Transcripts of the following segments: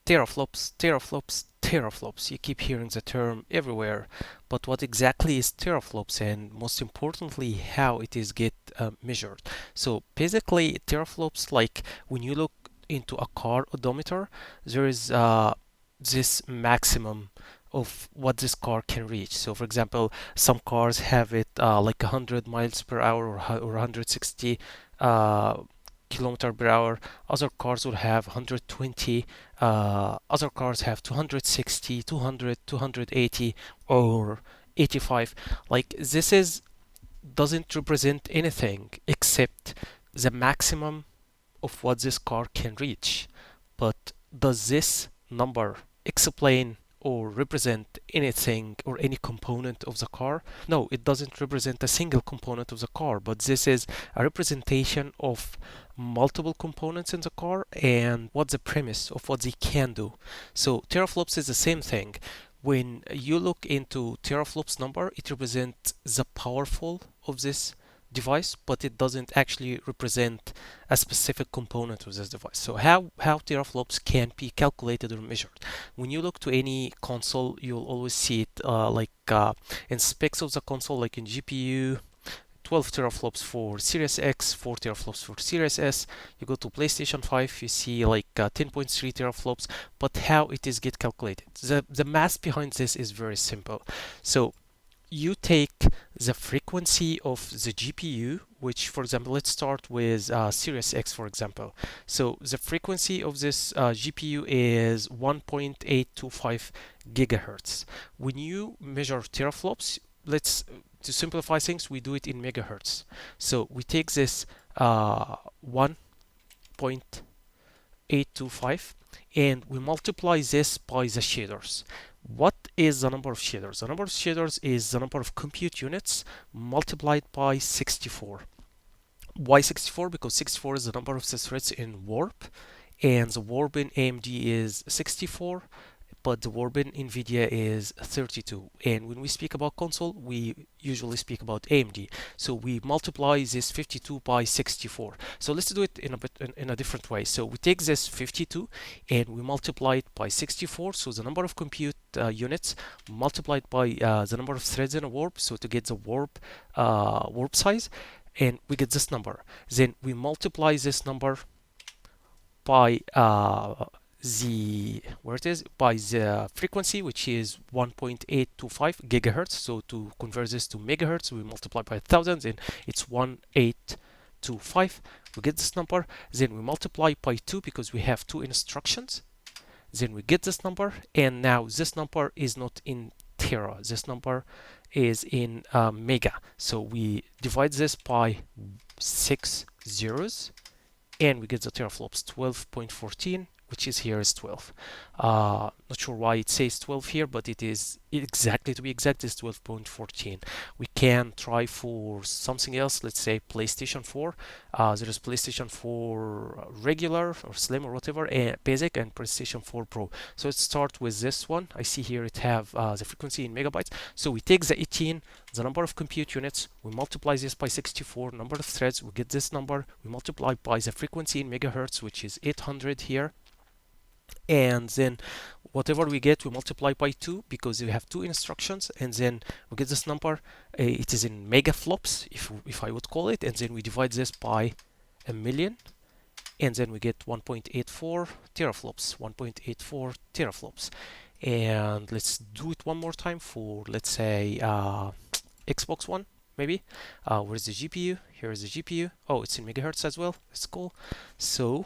Teraflops, teraflops, teraflops. You keep hearing the term everywhere, but what exactly is teraflops, and most importantly, how it is get measured? So basically, teraflops, like when you look into a car odometer, there is this maximum of what this car can reach. So, for example, some cars have it like 100 miles per hour or 160 uh, kilometer per hour. Other cars will have 120. Other cars have 260, 200, 280, or 85. Like this is doesn't represent anything except the maximum of what this car can reach. But does this number explain or represent anything or any component of the car? No, it doesn't represent a single component of the car, but this is a representation of multiple components in the car and what's the premise of what they can do. So teraflops is the same thing. When you look into teraflops number, it represents the powerful of this device, but it doesn't actually represent a specific component of this device. So how teraflops can be calculated or measured? When you look to any console, you'll always see it in specs of the console, like in GPU. 12 teraflops for Series X, 4 teraflops for Series S. You go to PlayStation 5, you see like 10.3 teraflops, but how it is get calculated? The math behind this is very simple. So you take the frequency of the GPU, which, for example, let's start with Series X, for example. So the frequency of this GPU is 1.825 gigahertz. When you measure teraflops, let's to simplify things, we do it in megahertz. So we take this 1.825 and we multiply this by the shaders. What is the number of shaders? The number of shaders is the number of compute units multiplied by 64. Why 64? Because 64 is the number of the threads in warp, and the warp in AMD is 64, but the warp in NVIDIA is 32. And when we speak about console, we usually speak about AMD. So we multiply this 52 by 64. So let's do it in a different way. So we take this 52 and we multiply it by 64. So the number of compute units multiplied by the number of threads in a warp. So to get the warp size, and we get this number. Then we multiply this number by by the frequency, which is 1.825 gigahertz. So to convert this to megahertz, we multiply by thousands, and it's 1825. We get this number. Then we multiply by 2 because we have 2 instructions. Then we get this number, and now this number is not in tera. This number is in mega. So we divide this by 6 zeros, and we get the teraflops 12.14, which is here is 12. Not sure why it says 12 here, but it is exactly, to be exact, is 12.14. We can try for something else. Let's say PlayStation 4. There is PlayStation 4 regular or slim or whatever, basic, and PlayStation 4 Pro. So let's start with this one. I see here it have the frequency in megabytes. So we take the 18, the number of compute units, we multiply this by 64, number of threads, we get this number, we multiply by the frequency in megahertz, which is 800 here, and then whatever we get we multiply by 2 because we have 2 instructions, and then we get this number. It is in megaflops, if I would call it, and then we divide this by a million, and then we get 1.84 teraflops. 1.84 teraflops. And let's do it one more time for, let's say, Xbox One, maybe. Where's the GPU? Here is the GPU. Oh, it's in megahertz as well. That's cool. So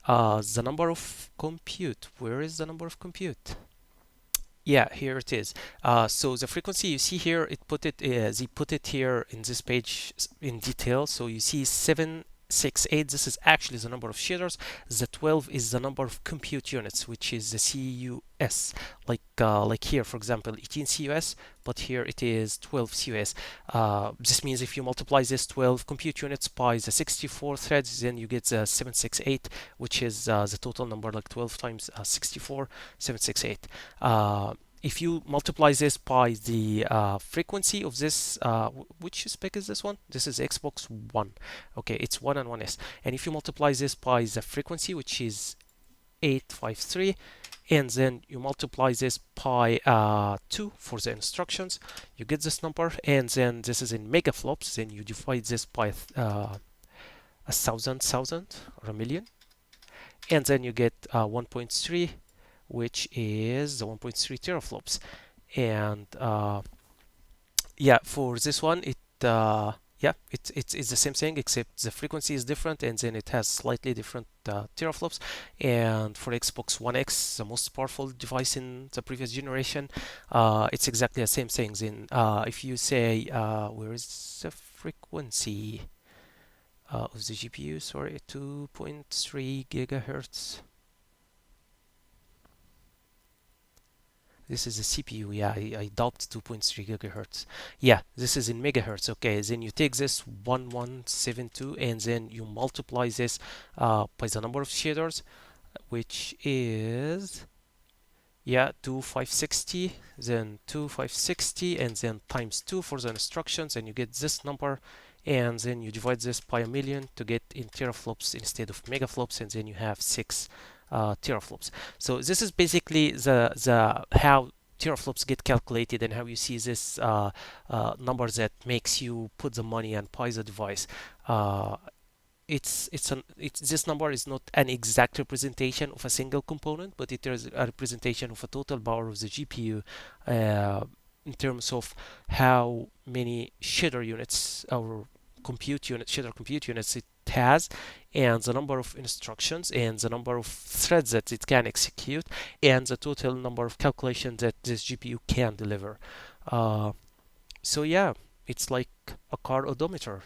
the number of compute. Where is the number of compute? Yeah, here it is. So the frequency you see here, they put it here in this page in detail. So you see 768. This is actually the number of shaders. The 12 is the number of compute units, which is the CUS. Like here, for example, 18 CUS, but here it is 12 CUS. This means if you multiply this 12 compute units by the 64 threads, then you get the 768, which is the total number, like 12 times 64, 768. If you multiply this by the frequency of this, which spec is this one? This is Xbox One. Okay, it's 1 and 1S. And if you multiply this by the frequency, which is 1853, and then you multiply this by 2 for the instructions, you get this number. And then this is in megaflops, then you divide this by a thousand or a million, and then you get 1.3, which is the 1.3 teraflops. And yeah, for this one, yeah, it's the same thing, except the frequency is different, and then it has slightly different teraflops. And for Xbox One X, the most powerful device in the previous generation, it's exactly the same things. In if you say where is the frequency of the GPU? Sorry, 2.3 gigahertz. This is a CPU. Yeah, I doubt 2.3 gigahertz. Yeah, this is in megahertz. Okay, then you take this 1172, and then you multiply this by the number of shaders, which is, yeah, 2560, then 2560, and then times 2 for the instructions, and you get this number. And then you divide this by a million to get in teraflops instead of megaflops, and then you have 6 teraflops. So this is basically the how teraflops get calculated, and how you see this number that makes you put the money and buy the device. It's this number is not an exact representation of a single component, but it is a representation of a total power of the GPU, in terms of how many shader units or shader compute units it has, and the number of instructions, and the number of threads that it can execute, and the total number of calculations that this GPU can deliver. So yeah, it's like a car odometer.